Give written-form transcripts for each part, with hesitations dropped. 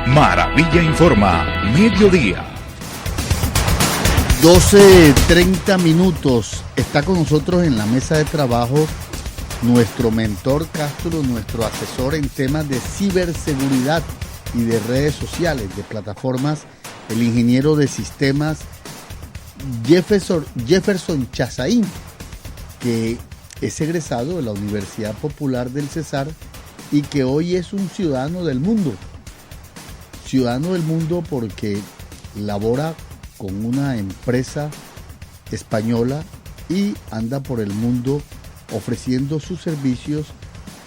Maravilla Informa, mediodía. 12:30 minutos. Está con nosotros en la mesa de trabajo nuestro mentor Castro, nuestro asesor en temas de ciberseguridad y de redes sociales, de plataformas, el ingeniero de sistemas Jefferson Chazaín, que es egresado de la Universidad Popular del Cesar y que hoy es un ciudadano del mundo. Ciudadano del mundo porque labora con una empresa española y anda por el mundo ofreciendo sus servicios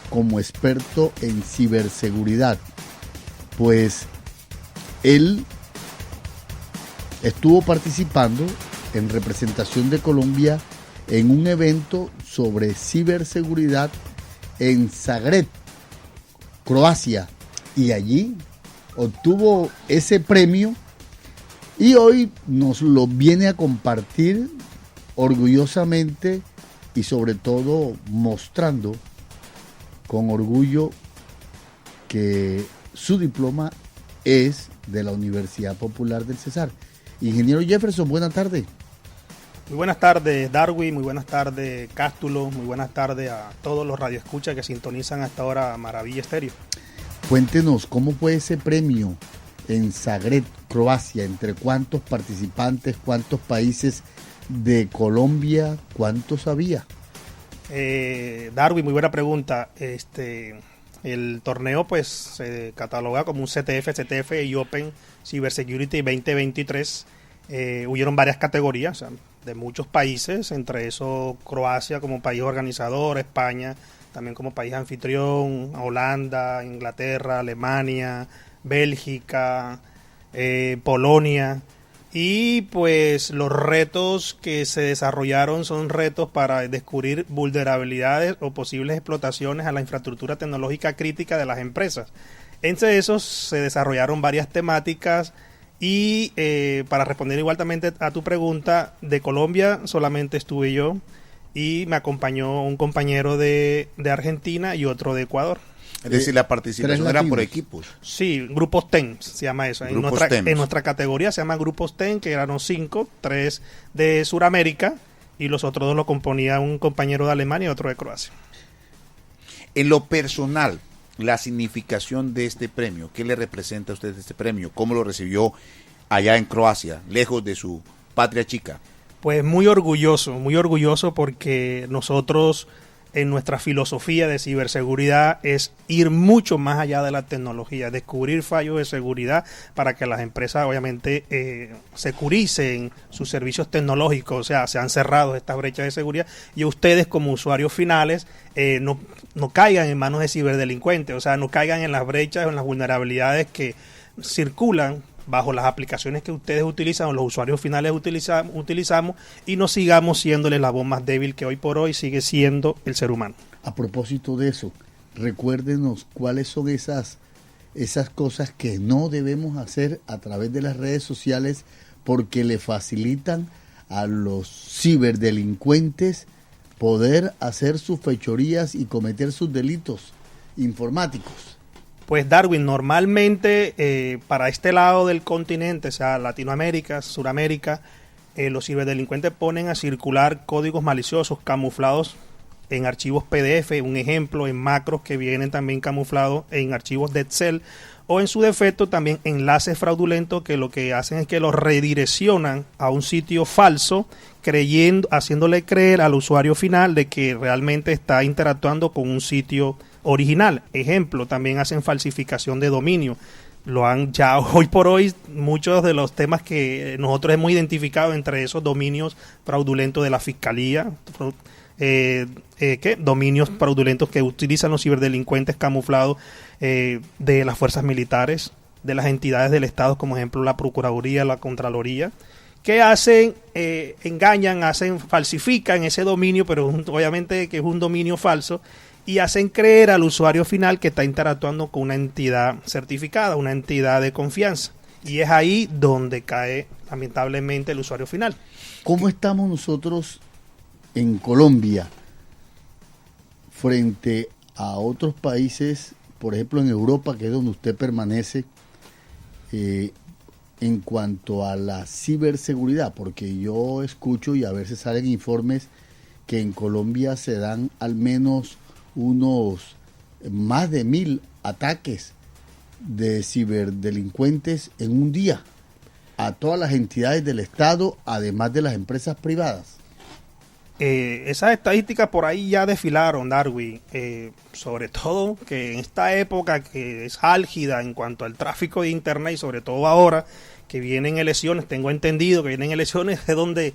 como experto en ciberseguridad. Pues él estuvo participando en representación de Colombia en un evento sobre ciberseguridad en Zagreb, Croacia, y allí obtuvo ese premio y hoy nos lo viene a compartir orgullosamente y sobre todo mostrando con orgullo que su diploma es de la Universidad Popular del Cesar. Ingeniero Jefferson, buenas tardes. Muy buenas tardes, Darwin, muy buenas tardes, Cástulo, muy buenas tardes a todos los radioescuchas que sintonizan hasta ahora Maravilla Estéreo. Cuéntenos, ¿cómo fue ese premio en Zagreb, Croacia? ¿Entre cuántos participantes, cuántos países de Colombia, cuántos había? Darwin, muy buena pregunta. El torneo pues se cataloga como un CTF y Open Cybersecurity 2023. Hubieron varias categorías, o sea, de muchos países, entre esos Croacia como país organizador, España también como país anfitrión, Holanda, Inglaterra, Alemania, Bélgica, Polonia. Y pues los retos que se desarrollaron son retos para descubrir vulnerabilidades o posibles explotaciones a la infraestructura tecnológica crítica de las empresas. Entre esos se desarrollaron varias temáticas y para responder igualmente a tu pregunta, de Colombia solamente estuve yo y me acompañó un compañero de Argentina y otro de Ecuador. Es decir, la participación era por equipos. Sí, grupos TEN se llama eso. En nuestra categoría se llama grupos TEN, que eran 5, 3 de Sudamérica y los otros 2 lo componía un compañero de Alemania y otro de Croacia. En lo personal, la significación de este premio, ¿qué le representa a usted este premio? ¿Cómo lo recibió allá en Croacia, lejos de su patria chica? Pues muy orgulloso porque nosotros en nuestra filosofía de ciberseguridad es ir mucho más allá de la tecnología, descubrir fallos de seguridad para que las empresas obviamente securicen sus servicios tecnológicos, o sea, sean cerrados estas brechas de seguridad y ustedes como usuarios finales no caigan en manos de ciberdelincuentes, o sea, no caigan en las brechas o en las vulnerabilidades que circulan bajo las aplicaciones que ustedes utilizan o los usuarios finales utilizamos y no sigamos siendo el eslabón más débil que hoy por hoy sigue siendo el ser humano. A propósito de eso, recuérdenos cuáles son esas cosas que no debemos hacer a través de las redes sociales porque le facilitan a los ciberdelincuentes poder hacer sus fechorías y cometer sus delitos informáticos. Pues Darwin, normalmente para este lado del continente, o sea, Latinoamérica, Suramérica, los ciberdelincuentes ponen a circular códigos maliciosos camuflados en archivos PDF, un ejemplo, en macros que vienen también camuflados en archivos de Excel, o en su defecto también enlaces fraudulentos que lo que hacen es que los redireccionan a un sitio falso, haciéndole creer al usuario final de que realmente está interactuando con un sitio original. Ejemplo, también hacen falsificación de dominio. Lo han ya hoy por hoy, muchos de los temas que nosotros hemos identificado entre esos dominios fraudulentos de la Fiscalía, dominios fraudulentos que utilizan los ciberdelincuentes camuflados de las fuerzas militares, de las entidades del Estado, como ejemplo la Procuraduría, la Contraloría, que hacen, engañan, falsifican ese dominio, pero obviamente que es un dominio falso, y hacen creer al usuario final que está interactuando con una entidad certificada, una entidad de confianza. Y es ahí donde cae, lamentablemente, el usuario final. ¿Cómo estamos nosotros en Colombia frente a otros países, por ejemplo en Europa, que es donde usted permanece, en cuanto a la ciberseguridad, porque yo escucho y a veces salen informes que en Colombia se dan al menos unos más de 1.000 ataques de ciberdelincuentes en un día a todas las entidades del Estado, además de las empresas privadas. Esas estadísticas por ahí ya desfilaron, Darwin, sobre todo que en esta época que es álgida en cuanto al tráfico de internet y sobre todo ahora que vienen elecciones, tengo entendido que vienen elecciones es donde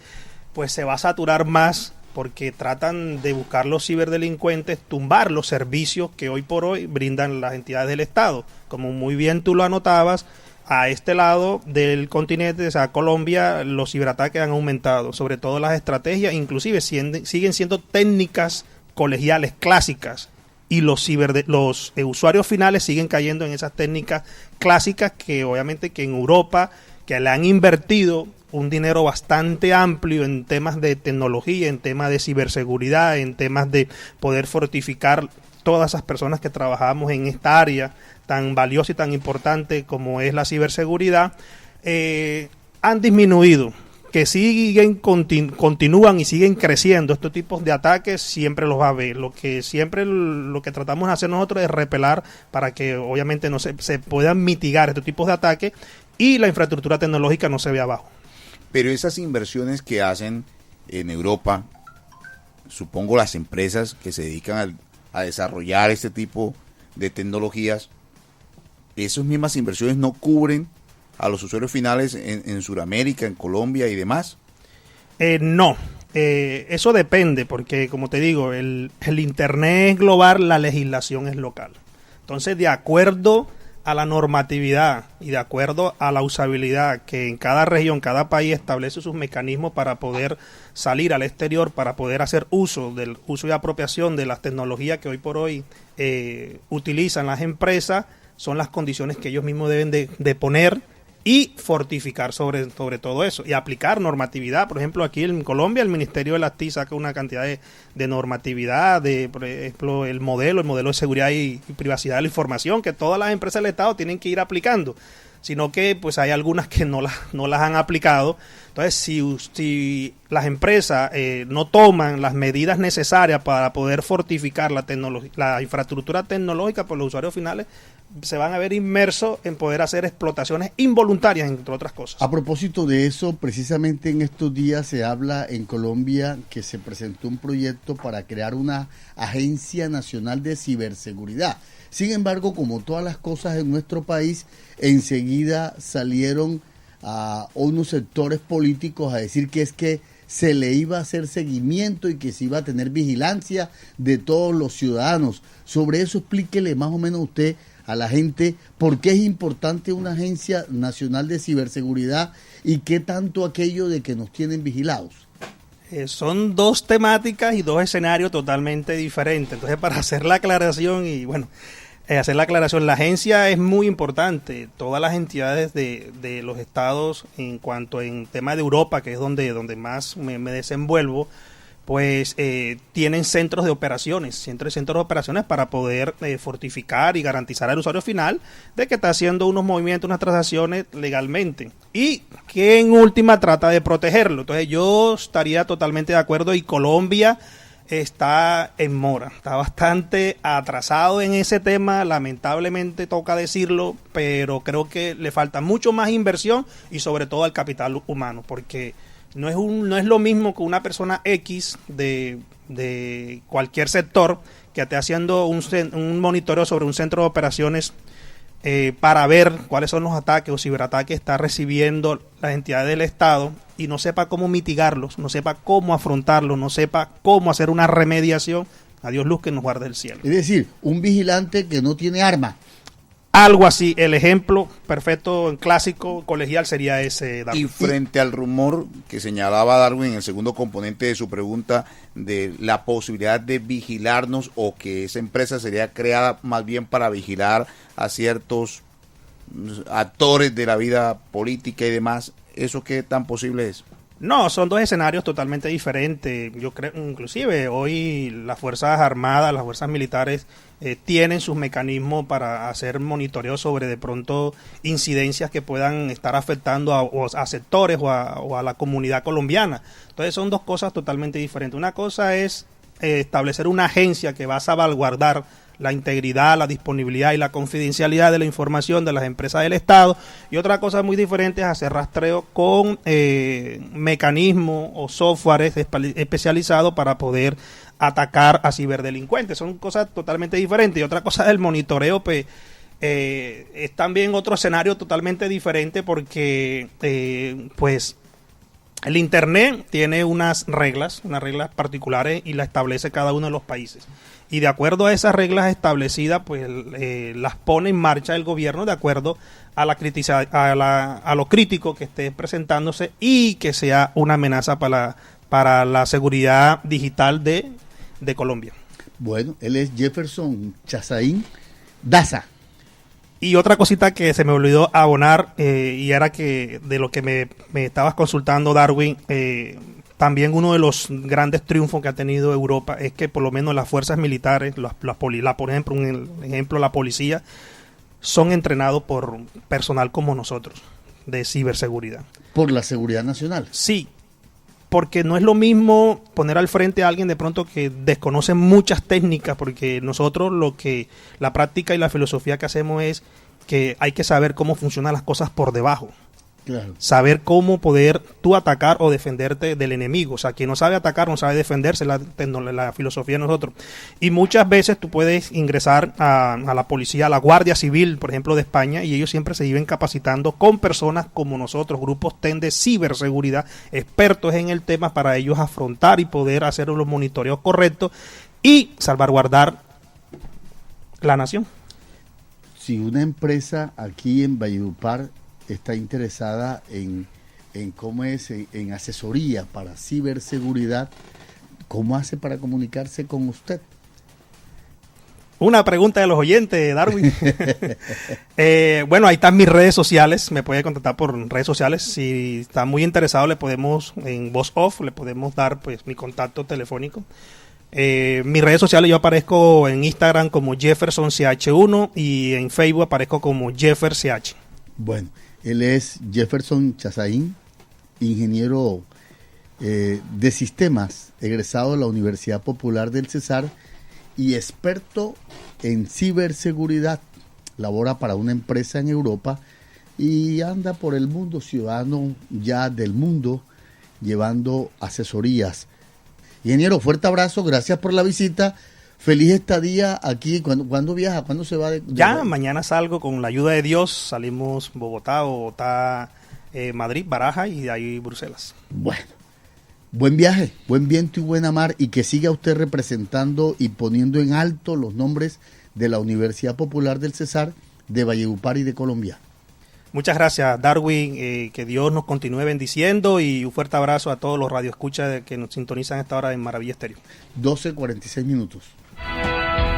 pues se va a saturar más porque tratan de buscar los ciberdelincuentes, tumbar los servicios que hoy por hoy brindan las entidades del Estado. Como muy bien tú lo anotabas, a este lado del continente, o sea, Colombia, los ciberataques han aumentado, sobre todo las estrategias, inclusive siguen siendo técnicas colegiales clásicas y los usuarios finales siguen cayendo en esas técnicas clásicas que obviamente que en Europa, que le han invertido un dinero bastante amplio en temas de tecnología, en temas de ciberseguridad, en temas de poder fortificar todas esas personas que trabajamos en esta área tan valiosa y tan importante como es la ciberseguridad, han disminuido, que siguen, continúan y siguen creciendo. Estos tipos de ataques siempre los va a haber. Lo que tratamos de hacer nosotros es repelar para que obviamente no se puedan mitigar estos tipos de ataques y la infraestructura tecnológica no se vea abajo. Pero esas inversiones que hacen en Europa, supongo las empresas que se dedican a desarrollar este tipo de tecnologías, esas mismas inversiones no cubren a los usuarios finales en Sudamérica, en Colombia y demás. No, eso depende, porque como te digo, el Internet es global, la legislación es local. Entonces, de acuerdo a la normatividad y de acuerdo a la usabilidad que en cada región, cada país establece sus mecanismos para poder salir al exterior, para poder hacer uso y apropiación de las tecnologías que hoy por hoy utilizan las empresas, son las condiciones que ellos mismos deben de poner y fortificar sobre todo eso y aplicar normatividad. Por ejemplo, aquí en Colombia el Ministerio de las TIC saca una cantidad de normatividad, por ejemplo, el modelo de seguridad y privacidad de la información que todas las empresas del Estado tienen que ir aplicando, sino que pues hay algunas que no las han aplicado. Entonces, si las empresas no toman las medidas necesarias para poder fortificar la infraestructura tecnológica por los usuarios finales, se van a ver inmersos en poder hacer explotaciones involuntarias, entre otras cosas. A propósito de eso, precisamente en estos días se habla en Colombia que se presentó un proyecto para crear una Agencia Nacional de Ciberseguridad. Sin embargo, como todas las cosas en nuestro país, enseguida salieron a unos sectores políticos a decir que es que se le iba a hacer seguimiento y que se iba a tener vigilancia de todos los ciudadanos. Sobre eso explíquele más o menos usted a la gente por qué es importante una agencia nacional de ciberseguridad y qué tanto aquello de que nos tienen vigilados. Son dos temáticas y dos escenarios totalmente diferentes. Entonces, para hacer la aclaración la agencia es muy importante. Todas las entidades de los estados, en cuanto en tema de Europa, que es donde más me desenvuelvo, pues tienen centros de operaciones para poder fortificar y garantizar al usuario final de que está haciendo unos movimientos, unas transacciones legalmente y que en última trata de protegerlo. Entonces yo estaría totalmente de acuerdo y Colombia está en mora, está bastante atrasado en ese tema, lamentablemente toca decirlo, pero creo que le falta mucho más inversión y sobre todo al capital humano, porque no es lo mismo que una persona X de cualquier sector que esté haciendo un monitoreo sobre un centro de operaciones para ver cuáles son los ataques o ciberataques que está recibiendo las entidades del Estado y no sepa cómo mitigarlos, no sepa cómo afrontarlos, no sepa cómo hacer una remediación. A Dios luz que nos guarde el cielo. Es decir, un vigilante que no tiene arma. Algo así, el ejemplo perfecto, clásico, colegial sería ese. Darwin. Y frente al rumor que señalaba Darwin en el segundo componente de su pregunta de la posibilidad de vigilarnos o que esa empresa sería creada más bien para vigilar a ciertos actores de la vida política y demás, ¿eso qué tan posible es? No, son dos escenarios totalmente diferentes. Yo creo, inclusive hoy las Fuerzas Armadas, las Fuerzas Militares tienen sus mecanismos para hacer monitoreo sobre de pronto incidencias que puedan estar afectando a sectores o a la comunidad colombiana. Entonces son dos cosas totalmente diferentes. Una cosa es establecer una agencia que va a salvaguardar la integridad, la disponibilidad y la confidencialidad de la información de las empresas del Estado, y otra cosa muy diferente es hacer rastreo con mecanismos o softwares especializados para poder atacar a ciberdelincuentes. Son cosas totalmente diferentes. Y otra cosa del monitoreo, pues es también otro escenario totalmente diferente, porque pues el Internet tiene unas reglas particulares y las establece cada uno de los países. Y de acuerdo a esas reglas establecidas, pues las pone en marcha el gobierno de acuerdo a a lo crítico que esté presentándose y que sea una amenaza para la seguridad digital de Colombia. Bueno, él es Jefferson Chazaín Daza. Y otra cosita que se me olvidó abonar, y era que de lo que me estabas consultando, Darwin, también uno de los grandes triunfos que ha tenido Europa es que por lo menos las fuerzas militares, por ejemplo, la policía, son entrenados por personal como nosotros, de ciberseguridad. ¿Por la seguridad nacional? Sí, porque no es lo mismo poner al frente a alguien de pronto que desconoce muchas técnicas, porque nosotros la práctica y la filosofía que hacemos es que hay que saber cómo funcionan las cosas por debajo. Claro. Saber cómo poder tú atacar o defenderte del enemigo. O sea, quien no sabe atacar no sabe defenderse, la filosofía de nosotros. Y muchas veces tú puedes ingresar a la policía, a la Guardia Civil, por ejemplo, de España, y ellos siempre se viven capacitando con personas como nosotros, grupos TEN de ciberseguridad, expertos en el tema, para ellos afrontar y poder hacer los monitoreos correctos y salvaguardar la nación. Si una empresa aquí en Valledupar está interesada en asesoría para ciberseguridad, ¿cómo hace para comunicarse con usted? Una pregunta de los oyentes, Darwin. Bueno, ahí están mis redes sociales. Me puede contactar por redes sociales. Si está muy interesado, en voz off, le podemos dar pues mi contacto telefónico. Mis redes sociales, yo aparezco en Instagram como JeffersonCH1 y en Facebook aparezco como JefferCH. Bueno, él es Jefferson Chazaín, ingeniero de sistemas, egresado de la Universidad Popular del Cesar y experto en ciberseguridad. Labora para una empresa en Europa y anda por el mundo, ciudadano ya del mundo, llevando asesorías. Ingeniero, fuerte abrazo, gracias por la visita. Feliz estadía aquí. ¿Cuándo viaja? ¿Cuándo se va? Mañana salgo con la ayuda de Dios. Salimos Bogotá, Madrid, Baraja y de ahí Bruselas. Bueno, buen viaje, buen viento y buena mar, y que siga usted representando y poniendo en alto los nombres de la Universidad Popular del Cesar, de Valledupar y de Colombia. Muchas gracias, Darwin. Que Dios nos continúe bendiciendo, y un fuerte abrazo a todos los radioescuchas que nos sintonizan a esta hora en Maravilla Estéreo. 12:46 minutos.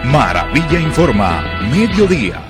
Maravilla Informa, mediodía.